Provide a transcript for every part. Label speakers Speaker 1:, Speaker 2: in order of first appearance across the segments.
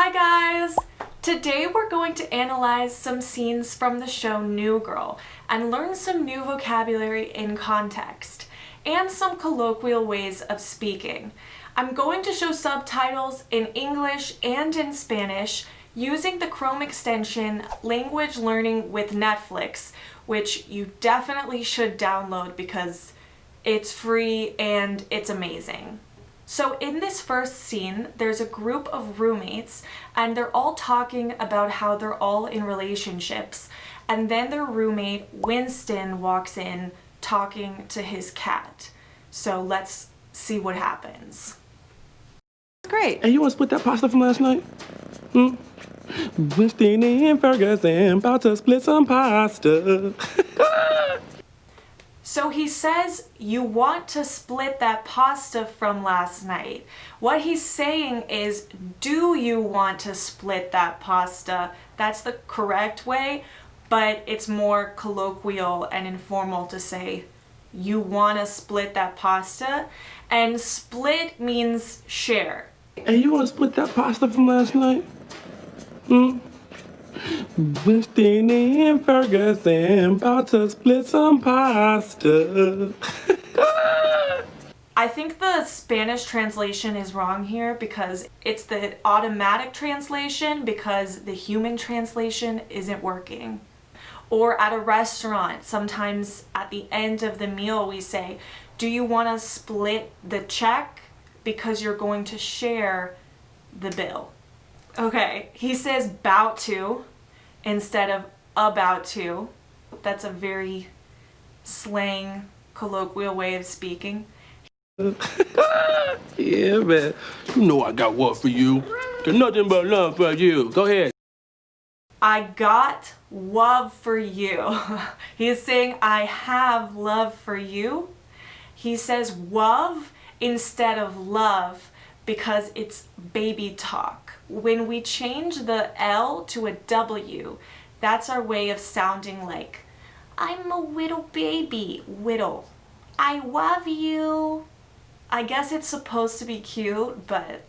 Speaker 1: Hi guys! Today we're going to analyze some scenes from the show New Girl and learn some new vocabulary in context and some colloquial ways of speaking. I'm going to show subtitles in English and in Spanish using the Chrome extension Language Learning with Netflix, which you definitely should download because it's free and it's amazing. So in this first scene, there's a group of roommates and they're all talking about how they're all in relationships, and then their roommate, Winston, walks in talking to his cat. So let's see what happens.
Speaker 2: Great.
Speaker 3: Hey, you want to split that pasta from last night? Winston and Ferguson about to split some pasta.
Speaker 1: So he says, you want to split that pasta from last night. What he's saying is, do you want to split that pasta? That's the correct way, but it's more colloquial and informal to say, you want to split that pasta? And split means share.
Speaker 3: Hey, you want to split that pasta from last night? Winston and Ferguson about to split some pasta.
Speaker 1: I think the Spanish translation is wrong here because it's the automatic translation because the human translation isn't working. Or at a restaurant, sometimes at the end of the meal we say, do you want to split the check? Because you're going to share the bill. Okay, he says bout to instead of about to. That's a very slang, colloquial way of speaking.
Speaker 3: Yeah, man. You know I got what for you. There's nothing but love for you. Go ahead.
Speaker 1: I got love for you. He is saying I have love for you. He says love instead of love because it's baby talk. When we change the L to a W, that's our way of sounding like, I'm a little baby, whittle. I love you. I guess it's supposed to be cute, but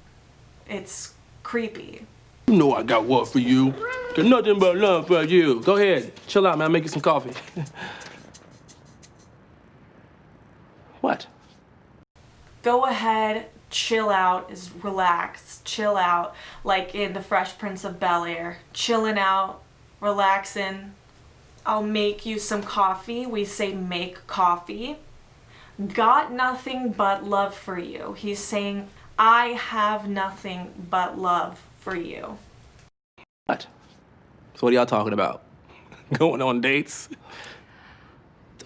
Speaker 1: it's creepy.
Speaker 3: You know I got what for you. There's nothing but love for you. Go ahead. Chill out, man. I'll make you some coffee. What?
Speaker 1: Go ahead, chill out is relax, chill out, like in The Fresh Prince of Bel-Air. Chilling out, relaxing. I'll make you some coffee. We say make coffee. Got nothing but love for you. He's saying, I have nothing but love for you.
Speaker 3: What? So what are y'all talking about? Going on dates?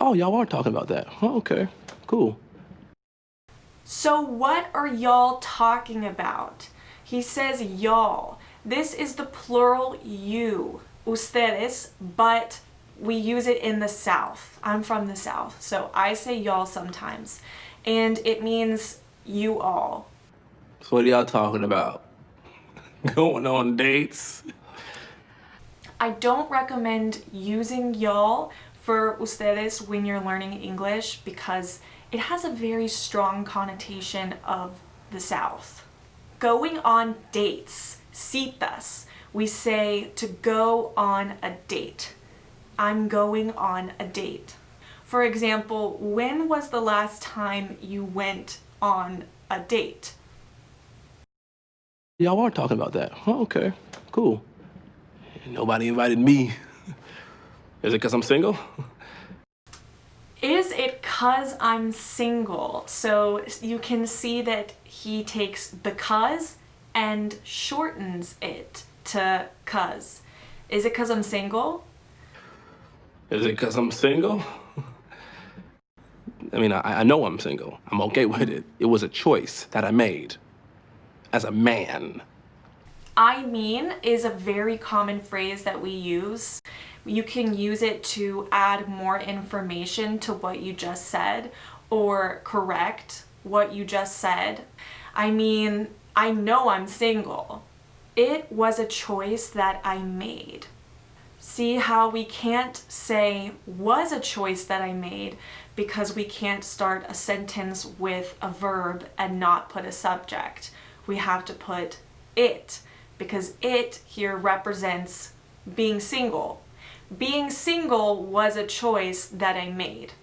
Speaker 3: Oh, y'all are talking about that. Oh, okay, cool.
Speaker 1: So what are y'all talking about? He says y'all. This is the plural you, ustedes, but we use it in the South. I'm from the South, so I say y'all sometimes. And it means you all.
Speaker 3: So what are y'all talking about? Going on dates?
Speaker 1: I don't recommend using y'all for ustedes when you're learning English because it has a very strong connotation of the South. Going on dates, citas. We say to go on a date. I'm going on a date. For example, when was the last time you went on a date?
Speaker 3: Y'all are talking about that. Oh, okay, cool. Nobody invited me. Is it because I'm single?
Speaker 1: Is it 'cause I'm single? So you can see that he takes because and shortens it to 'cause. Is it 'cause I'm single?
Speaker 3: Is it because I'm single? I mean, I know I'm single. I'm okay with it. It was a choice that I made as a man.
Speaker 1: I mean is a very common phrase that we use. You can use it to add more information to what you just said or correct what you just said. I mean, I know I'm single. It was a choice that I made. See how we can't say was a choice that I made because we can't start a sentence with a verb and not put a subject. We have to put it because it here represents being single. Being single was a choice that I made.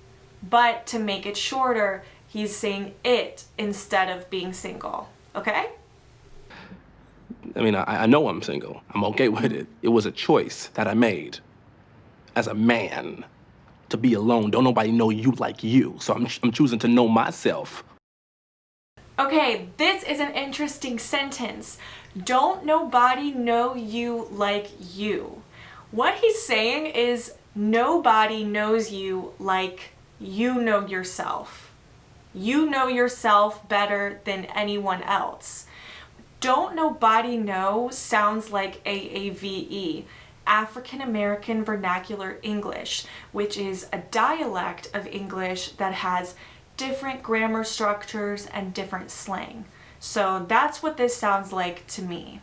Speaker 1: But to make it shorter, he's saying it instead of being single. Okay?
Speaker 3: I mean, I know I'm single. I'm okay with it. It was a choice that I made as a man to be alone. Don't nobody know you like you. So I'm choosing to know myself.
Speaker 1: Okay, this is an interesting sentence. Don't nobody know you like you. What he's saying is nobody knows you like you know yourself. You know yourself better than anyone else. Don't nobody know sounds like AAVE, African American Vernacular English, which is a dialect of English that has different grammar structures and different slang. So that's what this sounds like to me.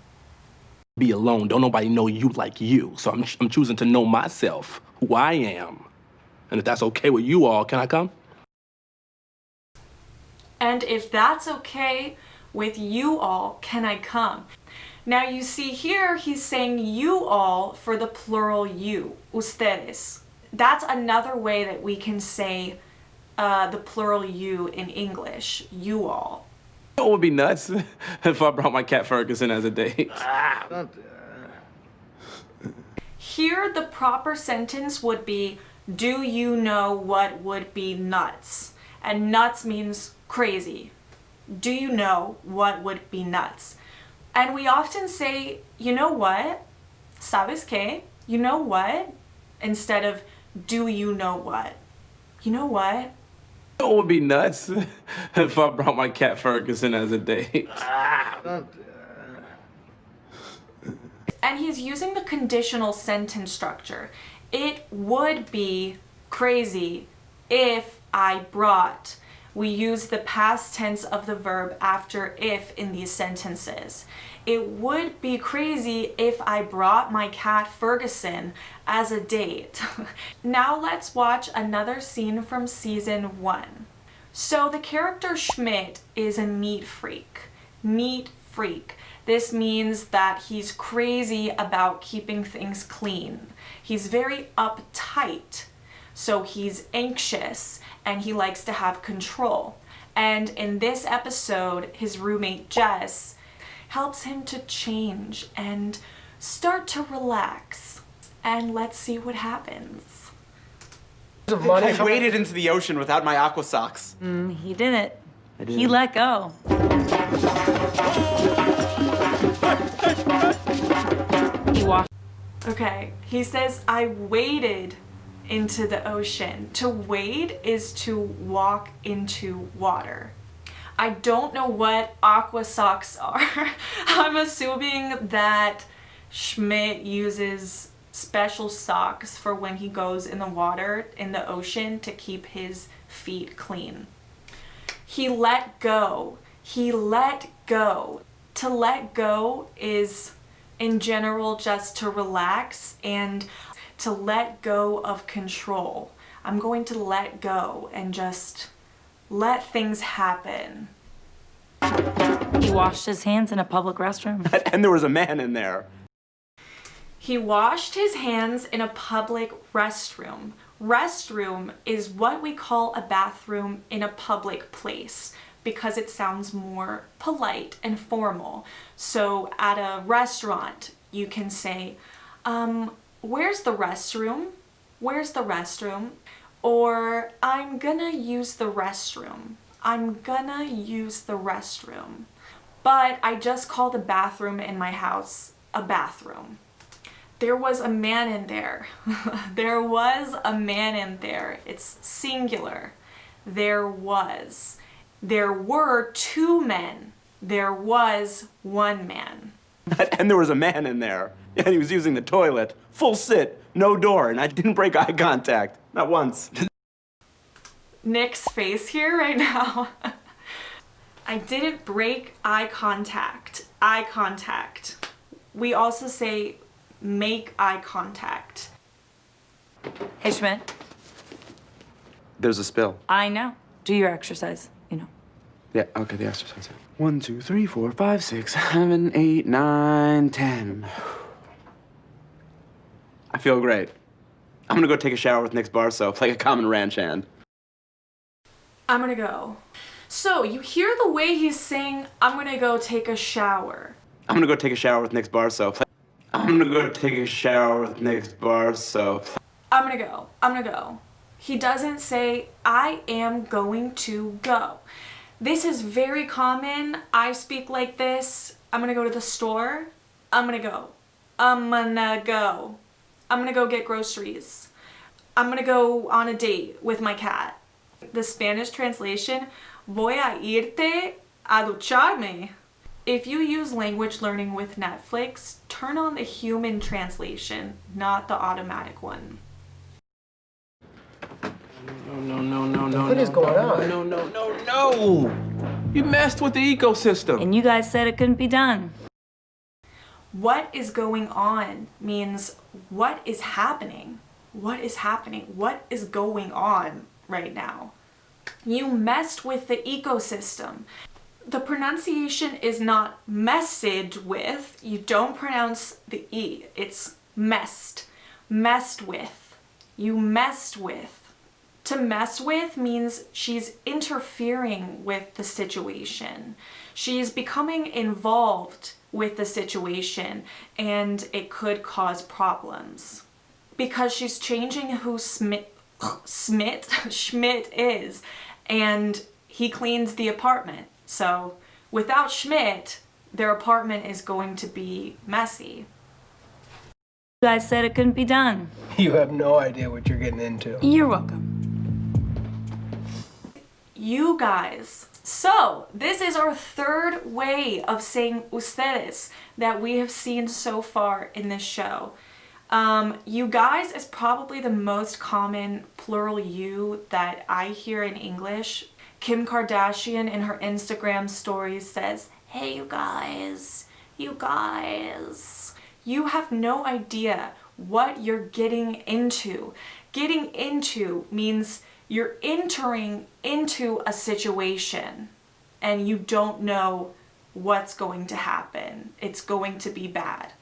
Speaker 3: Be alone. Don't nobody know you like you. So I'm choosing to know myself, who I am. And if that's okay with you all, can I come?
Speaker 1: And if that's okay with you all, can I come? Now you see here, he's saying you all for the plural you, ustedes. That's another way that we can say the plural you in English, you all.
Speaker 3: It would be nuts if I brought my cat Ferguson as a date.
Speaker 1: Here, the proper sentence would be, do you know what would be nuts? And nuts means crazy. Do you know what would be nuts? And we often say, you know what? ¿Sabes qué? You know what? Instead of, do you know what? You know what?
Speaker 3: It would be nuts if I brought my cat Ferguson as a date.
Speaker 1: And he's using the conditional sentence structure. It would be crazy if I brought. We use the past tense of the verb after if in these sentences. It would be crazy if I brought my cat Ferguson as a date. Now let's watch another scene from season 1. So the character Schmidt is a neat freak. Neat freak. This means that he's crazy about keeping things clean. He's very uptight. So he's anxious and he likes to have control. And in this episode, his roommate Jess helps him to change and start to relax. And let's see what happens.
Speaker 4: I waded into the ocean without my aqua socks.
Speaker 2: He didn't. He let go. He washed.
Speaker 1: Okay, he says, I waded into the ocean. To wade is to walk into water. I don't know what aqua socks are. I'm assuming that Schmidt uses special socks for when he goes in the water, in the ocean, to keep his feet clean. He let go. He let go. To let go is, in general, just to relax and to let go of control. I'm going to let go and just let things happen.
Speaker 2: He washed his hands in a public restroom.
Speaker 4: And there was a man in there.
Speaker 1: He washed his hands in a public restroom. Restroom is what we call a bathroom in a public place because it sounds more polite and formal. So at a restaurant, you can say, where's the restroom? Where's the restroom? Or I'm gonna use the restroom. I'm gonna use the restroom. But I just call the bathroom in my house a bathroom. There was a man in there. There was a man in there. It's singular. There was. There were two men. There was one man.
Speaker 4: And there was a man in there. And he was using the toilet. Full sit, no door, and I didn't break eye contact. Not once.
Speaker 1: Nick's face here right now. I didn't break eye contact. Eye contact. We also say make eye contact.
Speaker 2: Hey, Schmidt.
Speaker 4: There's a spill.
Speaker 2: I know. Do your exercise, you know.
Speaker 4: Yeah, okay, the exercise. 1, 2, 3, 4, 5, 6, 7, 8, 9, 10. I feel great. I'm gonna go take a shower with Nick's bar soap like a common ranch hand.
Speaker 1: I'm gonna go. So you hear the way he's saying, I'm gonna go take a shower.
Speaker 4: I'm gonna go take a shower with Nick's bar soap. I'm gonna go take a shower with Nick's bar soap.
Speaker 1: I'm gonna go. I'm gonna go. He doesn't say, I am going to go. This is very common. I speak like this. I'm gonna go to the store. I'm gonna go. I'm gonna go. I'm gonna go get groceries. I'm gonna go on a date with my cat. The Spanish translation, voy a irte a ducharme. If you use language learning with Netflix, turn on the human translation, not the automatic one.
Speaker 3: No.
Speaker 5: What is going on?
Speaker 3: No. You messed with the ecosystem.
Speaker 2: And you guys said it couldn't be done.
Speaker 1: What is going on means what is happening? What is happening? What is going on right now? You messed with the ecosystem. The pronunciation is not messed with. You don't pronounce the E. It's messed. Messed with. You messed with. To mess with means she's interfering with the situation. She's becoming involved with the situation and it could cause problems. Because she's changing who Schmidt is, and he cleans the apartment. So without Schmidt, their apartment is going to be messy.
Speaker 2: You guys said it couldn't be done.
Speaker 5: You have no idea what you're getting into.
Speaker 2: You're welcome.
Speaker 1: You guys. So this is our third way of saying ustedes that we have seen so far in this show. You guys is probably the most common plural you that I hear in English. Kim Kardashian in her Instagram stories says, hey you guys. You have no idea what you're getting into. Getting into means you're entering into a situation and you don't know what's going to happen. It's going to be bad.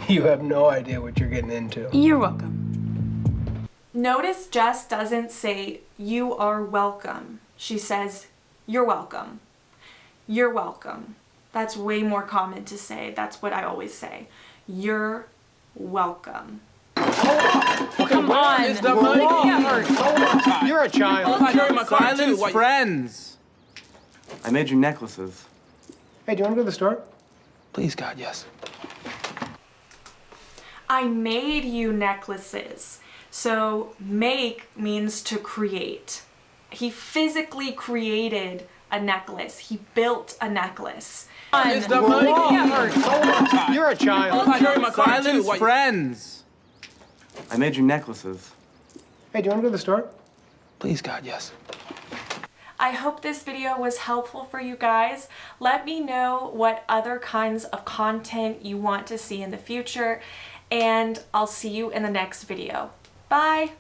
Speaker 5: You have no idea what you're getting into.
Speaker 2: You're welcome.
Speaker 1: Notice Jess doesn't say, you are welcome. She says, you're welcome. You're welcome. That's way more common to say. That's what I always say. You're welcome.
Speaker 2: Come on.
Speaker 3: Is the money?
Speaker 5: You're a child.
Speaker 4: Silence, friends. I made you necklaces.
Speaker 5: Hey, do you want to go to the store?
Speaker 3: Please, God, yes.
Speaker 1: I made you necklaces. So make means to create. He physically created a necklace. He built a necklace.
Speaker 3: Is the money?
Speaker 5: You're a child.
Speaker 4: Silence, friends. I made you necklaces.
Speaker 5: Hey, do you want to go to the store?
Speaker 3: Please, God, yes.
Speaker 1: I hope this video was helpful for you guys. Let me know what other kinds of content you want to see in the future, and I'll see you in the next video. Bye!